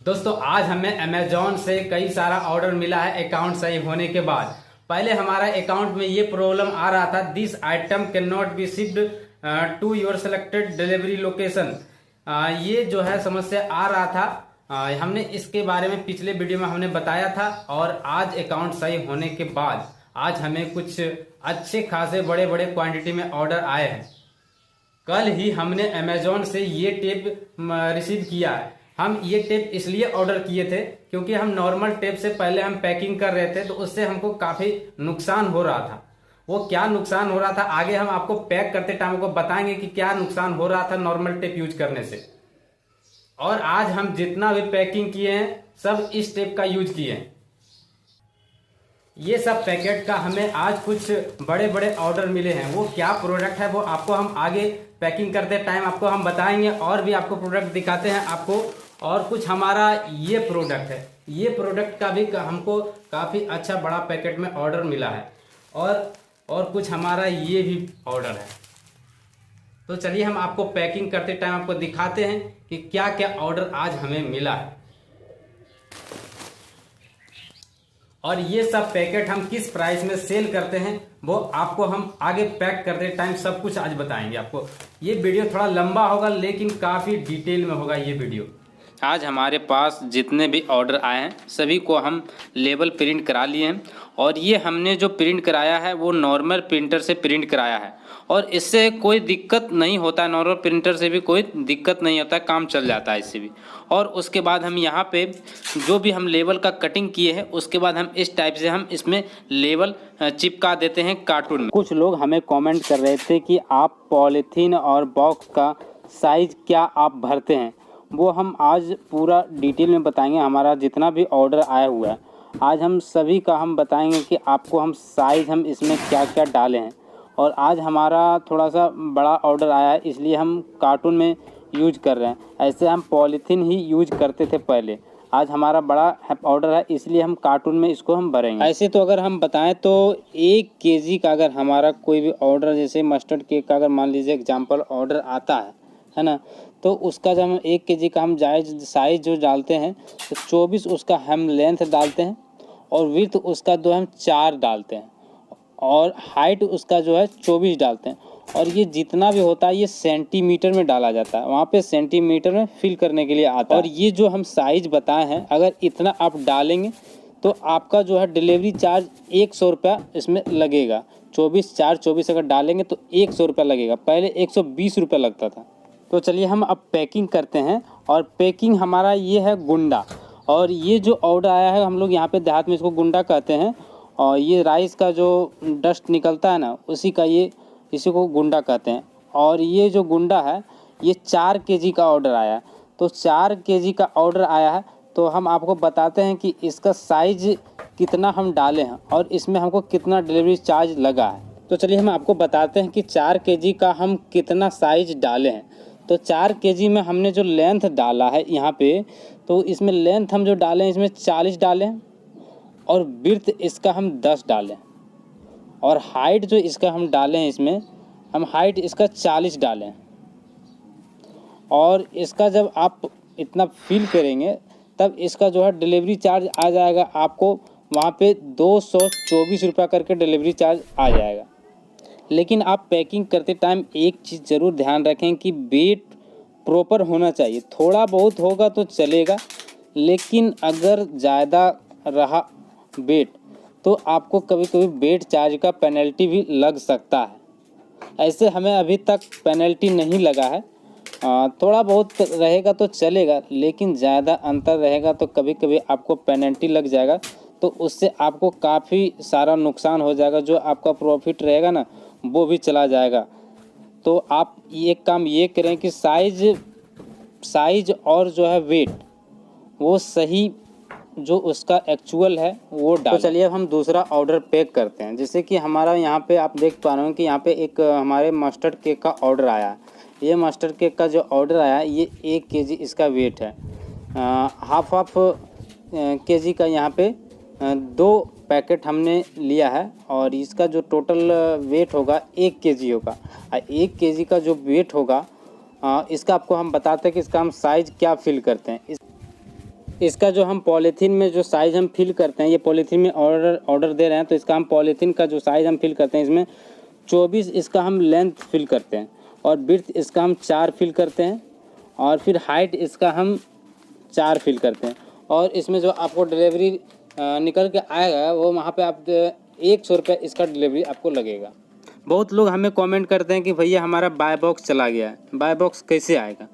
दोस्तों आज हमें अमेजोन से कई सारा ऑर्डर मिला है अकाउंट सही होने के बाद। पहले हमारा अकाउंट में ये प्रॉब्लम आ रहा था, this item can not be shipped to your selected delivery location. ये जो है समस्या आ रहा था। हमने इसके बारे में पिछले वीडियो में हमने बताया था और आज अकाउंट सही होने के बाद आज हमें कुछ अच्छे खासे बड़े बड़े क्वांटिटी में ऑर्डर आए हैं। कल ही हमने अमेजोन से ये टेप रिसीव किया है। हम ये टेप इसलिए ऑर्डर किए थे क्योंकि हम नॉर्मल टेप से पहले हम पैकिंग कर रहे थे, तो उससे हमको काफी नुकसान हो रहा था। वो क्या नुकसान हो रहा था आगे हम आपको पैक करते टाइम को बताएंगे कि क्या नुकसान हो रहा था नॉर्मल टेप यूज करने से। और आज हम जितना भी पैकिंग किए हैं सब इस टेप का यूज किए हैं। ये सब पैकेट का हमें आज कुछ बड़े बड़े ऑर्डर मिले हैं। वो क्या प्रोडक्ट है वो आपको हम आगे पैकिंग करते टाइम आपको हम बताएंगे और भी आपको प्रोडक्ट दिखाते हैं आपको। और कुछ हमारा ये प्रोडक्ट है, ये प्रोडक्ट का भी हमको काफ़ी अच्छा बड़ा पैकेट में ऑर्डर मिला है। और कुछ हमारा ये भी ऑर्डर है। तो चलिए हम आपको पैकिंग करते टाइम आपको दिखाते हैं कि क्या क्या ऑर्डर आज हमें मिला है। और ये सब पैकेट हम किस प्राइस में सेल करते हैं वो आपको हम आगे पैक करते टाइम सब कुछ आज बताएंगे आपको। ये वीडियो थोड़ा लंबा होगा लेकिन काफ़ी डिटेल में होगा ये वीडियो। आज हमारे पास जितने भी ऑर्डर आए हैं सभी को हम लेबल प्रिंट करा लिए हैं। और ये हमने जो प्रिंट कराया है वो नॉर्मल प्रिंटर से प्रिंट कराया है और इससे कोई दिक्कत नहीं होता है। नॉर्मल प्रिंटर से भी कोई दिक्कत नहीं होता है, काम चल जाता है इससे भी। और उसके बाद हम यहाँ पे जो भी हम लेबल का कटिंग किए हैं उसके बाद हम इस टाइप से हम इसमें लेबल चिपका देते हैं कार्टून में। कुछ लोग हमें कमेंट कर रहे थे कि आप पॉलीथीन और बॉक्स का साइज़ क्या आप भरते हैं, वो हम आज पूरा डिटेल में बताएंगे। हमारा जितना भी ऑर्डर आया हुआ है आज हम सभी का हम बताएंगे कि आपको हम साइज़ हम इसमें क्या क्या डाले हैं। और आज हमारा थोड़ा सा बड़ा ऑर्डर आया है इसलिए हम कार्टून में यूज कर रहे हैं। ऐसे हम पॉलीथीन ही यूज करते थे पहले, आज हमारा बड़ा ऑर्डर है इसलिए हम कार्टून में इसको हम भरेंगे। ऐसे तो अगर हम बताएं तो 1 केजी का अगर हमारा कोई भी ऑर्डर जैसे मस्टर्ड केक का अगर मान लीजिए एग्जाम्पल ऑर्डर आता है ना, तो उसका जब हम 1 केजी का हम साइज़ जो डालते हैं तो 24 उसका हम लेंथ डालते हैं और विड्थ उसका जो हम 4 डालते हैं और हाइट उसका जो है 24 डालते हैं। और ये जितना भी होता है ये सेंटीमीटर में डाला जाता है, वहाँ पे सेंटीमीटर में फिल करने के लिए आता है। और ये जो हम साइज़ बताए हैं अगर इतना आप डालेंगे तो आपका जो है डिलीवरी चार्ज 100 रुपया इसमें लगेगा। 24 अगर डालेंगे तो 100 रुपया लगेगा, पहले 120 रुपया लगता था। तो चलिए हम अब पैकिंग करते हैं। और पैकिंग हमारा ये है गुंडा। और ये जो ऑर्डर आया है हम लोग यहाँ पे देहात में इसको गुंडा कहते हैं। और ये राइस का जो डस्ट निकलता है ना उसी का इसी को गुंडा कहते हैं। और ये जो गुंडा है ये 4 केजी का ऑर्डर आया है। तो 4 केजी का ऑर्डर आया है तो हम आपको बताते हैं कि इसका साइज कितना हम डाले हैं और इसमें हमको कितना डिलीवरी चार्ज लगा है। तो चलिए हम आपको बताते हैं कि 4 केजी का हम कितना साइज डाले हैं। तो 4 केजी में हमने जो लेंथ डाला है यहाँ पे, तो इसमें लेंथ हम जो डालें इसमें 40 डालें और विड्थ इसका हम 10 डालें और हाइट जो इसका हम डालें इसमें हम हाइट इसका 40 डालें। और इसका जब आप इतना फिल करेंगे तब इसका जो है डिलीवरी चार्ज आ जाएगा आपको वहाँ पे 224 रुपया करके डिलीवरी चार्ज आ जाएगा। लेकिन आप पैकिंग करते टाइम एक चीज़ ज़रूर ध्यान रखें कि वेट प्रॉपर होना चाहिए। थोड़ा बहुत होगा तो चलेगा लेकिन अगर ज़्यादा रहा वेट तो आपको कभी कभी वेट चार्ज का पेनल्टी भी लग सकता है। ऐसे हमें अभी तक पेनल्टी नहीं लगा है। थोड़ा बहुत रहेगा तो चलेगा लेकिन ज़्यादा अंतर रहेगा तो कभी कभी आपको पेनल्टी लग जाएगा, तो उससे आपको काफ़ी सारा नुकसान हो जाएगा। जो आपका प्रॉफिट रहेगा ना वो भी चला जाएगा। तो आप एक काम ये करें कि साइज और जो है वेट वो सही जो उसका एक्चुअल है वो डाल। तो चलिए अब हम दूसरा ऑर्डर पैक करते हैं। जैसे कि हमारा यहाँ पे आप देख पा रहे हो कि यहाँ पे एक हमारे मस्टर्ड केक का ऑर्डर आया है। ये मस्टर्ड केक का जो ऑर्डर आया है ये 1 केजी इसका वेट है। हाफ केजी का यहाँ पे 2 पैकेट हमने लिया है और इसका जो टोटल वेट होगा 1 केजी होगा। 1 केजी का जो वेट होगा इसका आपको हम बताते हैं कि इसका हम साइज़ क्या फिल करते हैं। इसका जो हम पॉलीथीन में जो साइज़ हम फिल करते हैं, ये पॉलीथीन में ऑर्डर दे रहे हैं, तो इसका हम पॉलीथीन का जो साइज़ हम फिल करते हैं, इसमें 24 इसका हम लेंथ फिल करते हैं और विड्थ इसका हम 4 फिल करते हैं और फिर हाइट इसका हम 4 फिल करते हैं। और इसमें जो आपको डिलीवरी निकल के आएगा वो वहाँ पे आप 100 रुपये इसका डिलीवरी आपको लगेगा। बहुत लोग हमें कमेंट करते हैं कि भैया हमारा बाय बॉक्स चला गया है, बाय बॉक्स कैसे आएगा?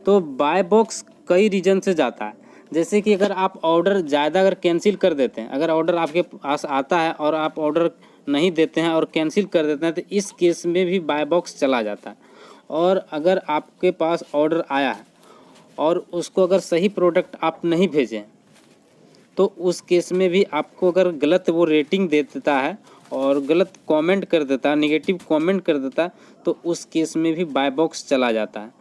तो बाय बॉक्स कई रीजन से जाता है। जैसे कि अगर आप ऑर्डर ज़्यादा अगर कैंसिल कर देते हैं, अगर ऑर्डर आपके पास आता है और आप ऑर्डर नहीं देते हैं और कैंसिल कर देते हैं, तो इस केस में भी बाय बॉक्स चला जाता है। और अगर आपके पास ऑर्डर आया है और उसको अगर सही प्रोडक्ट आप नहीं भेजें, तो उस केस में भी आपको अगर गलत वो रेटिंग दे देता है और गलत कमेंट कर देता है, नेगेटिव कमेंट कर देता है, तो उस केस में भी बाय बॉक्स चला जाता है।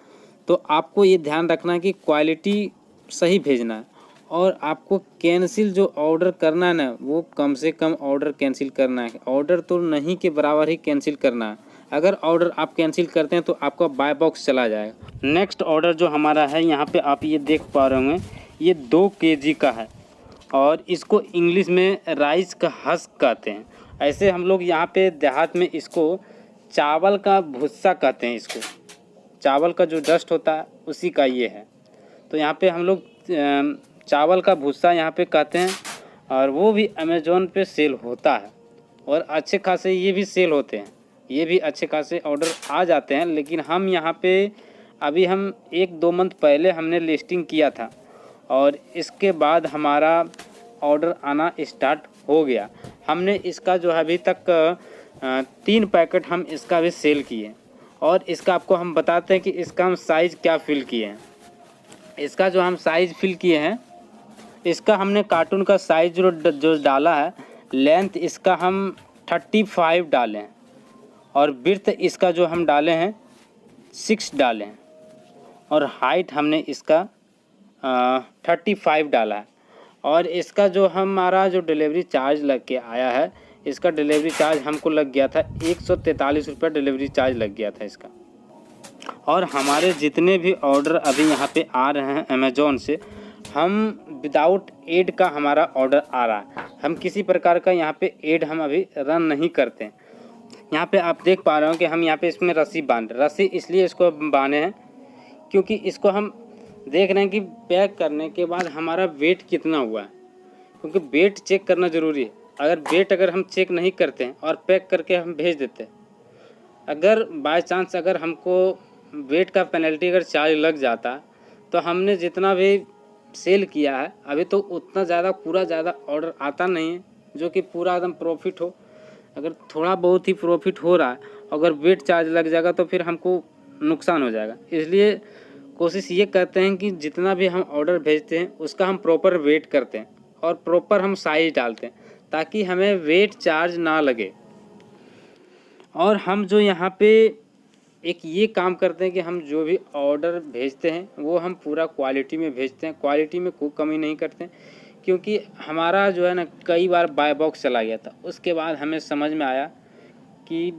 तो आपको ये ध्यान रखना है कि क्वालिटी सही भेजना है और आपको कैंसिल जो ऑर्डर करना है ना, वो कम से कम ऑर्डर कैंसिल करना है। ऑर्डर तो नहीं के बराबर ही कैंसिल करना है। अगर ऑर्डर आप कैंसिल करते हैं तो आपका बाय बॉक्स चला जाएगा। नेक्स्ट ऑर्डर जो हमारा है, यहाँ पे आप ये देख पा रहे होंगे, ये 2 kg का है और इसको इंग्लिश में राइस का हस्क कहते हैं। ऐसे हम लोग यहाँ पे देहात में इसको चावल का भुस्सा कहते हैं। इसको चावल का जो डस्ट होता है उसी का ये है। तो यहाँ पे हम लोग चावल का भुस्सा यहाँ पे कहते हैं और वो भी अमेज़ॉन पे सेल होता है और अच्छे खासे ये भी सेल होते हैं। ये भी अच्छे खासे ऑर्डर आ जाते हैं। लेकिन हम यहाँ पे अभी हम 1-2 मंथ पहले हमने लिस्टिंग किया था और इसके बाद हमारा ऑर्डर आना स्टार्ट हो गया। हमने इसका जो है अभी तक 3 पैकेट हम इसका भी सेल किए और इसका आपको हम बताते हैं कि इसका हम साइज़ क्या फिल किए हैं। इसका जो हम साइज़ फिल किए हैं, इसका हमने कार्टून का साइज़ जो डाला है, लेंथ इसका हम 35 डाले हैं और विड्थ इसका जो हम डाले हैं 6 डाले हैं और हाइट हमने इसका 35 डाला है। और इसका जो हमारा जो डिलीवरी चार्ज लग के आया है, इसका डिलीवरी चार्ज हमको लग गया था 143 रुपये डिलीवरी चार्ज लग गया था इसका। और हमारे जितने भी ऑर्डर अभी यहाँ पे आ रहे हैं अमेज़ॉन से, हम विदाउट एड का हमारा ऑर्डर आ रहा है। हम किसी प्रकार का यहाँ पे एड हम अभी रन नहीं करते हैं। यहाँ पे आप देख पा रहे हो कि हम यहाँ पे इसमें रस्सी इसलिए इसको बांधे हैं क्योंकि इसको हम देख रहे हैं कि पैक करने के बाद हमारा वेट कितना हुआ है, क्योंकि वेट चेक करना ज़रूरी है। अगर हम चेक नहीं करते हैं और पैक करके हम भेज देते हैं, अगर बाय चांस अगर हमको वेट का पेनल्टी अगर चार्ज लग जाता, तो हमने जितना भी सेल किया है अभी तो उतना ज़्यादा ऑर्डर आता नहीं है जो कि पूरा एकदम प्रॉफिट हो। अगर थोड़ा बहुत ही प्रॉफिट हो रहा है, अगर वेट चार्ज लग जाएगा तो फिर हमको नुकसान हो जाएगा। इसलिए कोशिश ये करते हैं कि जितना भी हम ऑर्डर भेजते हैं उसका हम प्रॉपर वेट करते हैं और प्रॉपर हम साइज डालते हैं ताकि हमें वेट चार्ज ना लगे। और हम जो यहाँ पे एक ये काम करते हैं कि हम जो भी ऑर्डर भेजते हैं वो हम पूरा क्वालिटी में भेजते हैं, क्वालिटी में कोई कमी नहीं करते हैं। क्योंकि हमारा जो है ना कई बार बाय बॉक्स चला गया था, उसके बाद हमें समझ में आया कि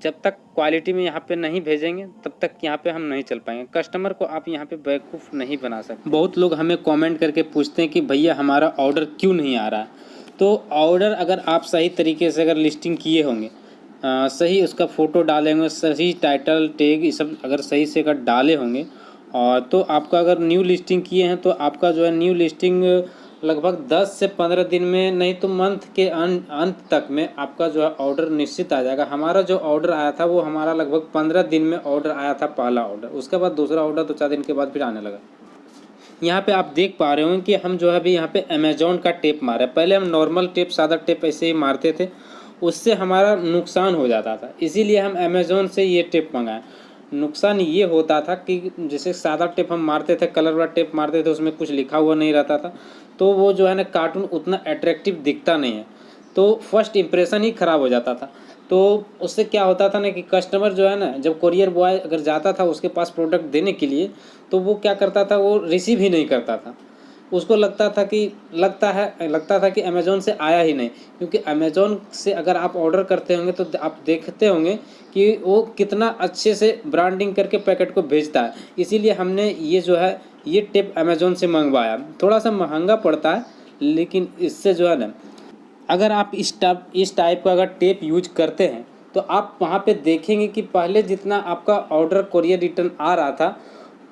जब तक क्वालिटी में यहाँ पे नहीं भेजेंगे तब तक यहाँ पे हम नहीं चल पाएंगे। कस्टमर को आप यहाँ पे बेवकूफ़ नहीं बना सकते। बहुत लोग हमें कमेंट करके पूछते हैं कि भैया हमारा ऑर्डर क्यों नहीं आ रहा है। तो ऑर्डर अगर आप सही तरीके से अगर लिस्टिंग किए होंगे, सही उसका फ़ोटो डाले होंगे, सही टाइटल टैग ये सब अगर सही से अगर डाले होंगे, और तो आपका अगर न्यू लिस्टिंग किए हैं तो आपका जो है न्यू लिस्टिंग लगभग 10 से 15 दिन में, नहीं तो मंथ के अंत तक में आपका जो है ऑर्डर निश्चित आ जाएगा। हमारा जो ऑर्डर आया था वो हमारा लगभग 15 दिन में ऑर्डर आया था, पहला ऑर्डर। उसके बाद दूसरा ऑर्डर 2-4 दिन के बाद फिर आने लगा। यहाँ पे आप देख पा रहे हो कि हम जो है अभी यहाँ पे अमेज़ॉन का टेप मारे। पहले हम नॉर्मल टेप, सादा टेप ऐसे ही मारते थे, उससे हमारा नुकसान हो जाता था। इसीलिए हम अमेज़ॉन से ये टेप मंगाए। नुकसान ये होता था कि जैसे सादा टेप हम मारते थे, कलर वाला टेप मारते थे, उसमें कुछ लिखा हुआ नहीं रहता था, तो वो जो है ना कार्टून उतना अट्रैक्टिव दिखता नहीं है, तो फर्स्ट इम्प्रेशन ही ख़राब हो जाता था। तो उससे क्या होता था ना कि कस्टमर जो है ना, जब कोरियर बॉय अगर जाता था उसके पास प्रोडक्ट देने के लिए, तो वो क्या करता था, वो रिसीव ही नहीं करता था। उसको लगता था कि अमेज़ॉन से आया ही नहीं, क्योंकि अमेज़ॉन से अगर आप ऑर्डर करते होंगे तो आप देखते होंगे कि वो कितना अच्छे से ब्रांडिंग करके पैकेट को भेजता है। इसीलिए हमने ये जो है ये टेप अमेज़ॉन से मंगवाया। थोड़ा सा महंगा पड़ता है, लेकिन इससे जो है ना, अगर आप इस टाइप का अगर टेप यूज करते हैं तो आप वहाँ पे देखेंगे कि पहले जितना आपका ऑर्डर कोरियर रिटर्न आ रहा था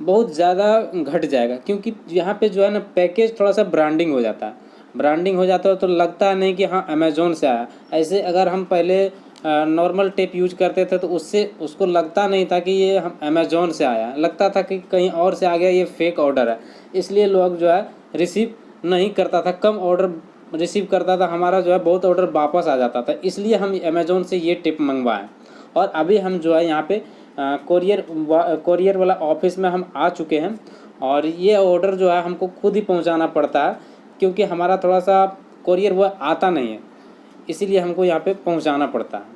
बहुत ज़्यादा घट जाएगा, क्योंकि यहाँ पे जो है ना पैकेज थोड़ा सा ब्रांडिंग हो जाता है। ब्रांडिंग हो जाता है तो लगता नहीं कि हाँ अमेज़ॉन से आया। ऐसे अगर हम पहले नॉर्मल टेप यूज करते थे तो उससे उसको लगता नहीं था कि ये हम अमेज़ॉन से आया, लगता था कि कहीं और से आ गया, ये फेक ऑर्डर है। इसलिए लोग जो है रिसीव नहीं करता था, कम ऑर्डर रिसीव करता था, हमारा जो है बहुत ऑर्डर वापस आ जाता था। इसलिए हम अमेज़ॉन से ये टिप मंगवाएं। और अभी हम जो है यहाँ पे कोरियर वाला ऑफिस में हम आ चुके हैं, और ये ऑर्डर जो है हमको खुद ही पहुँचाना पड़ता है, क्योंकि हमारा थोड़ा सा कोरियर वो आता नहीं है, इसीलिए हमको यहाँ पे पहुँचाना पड़ता है।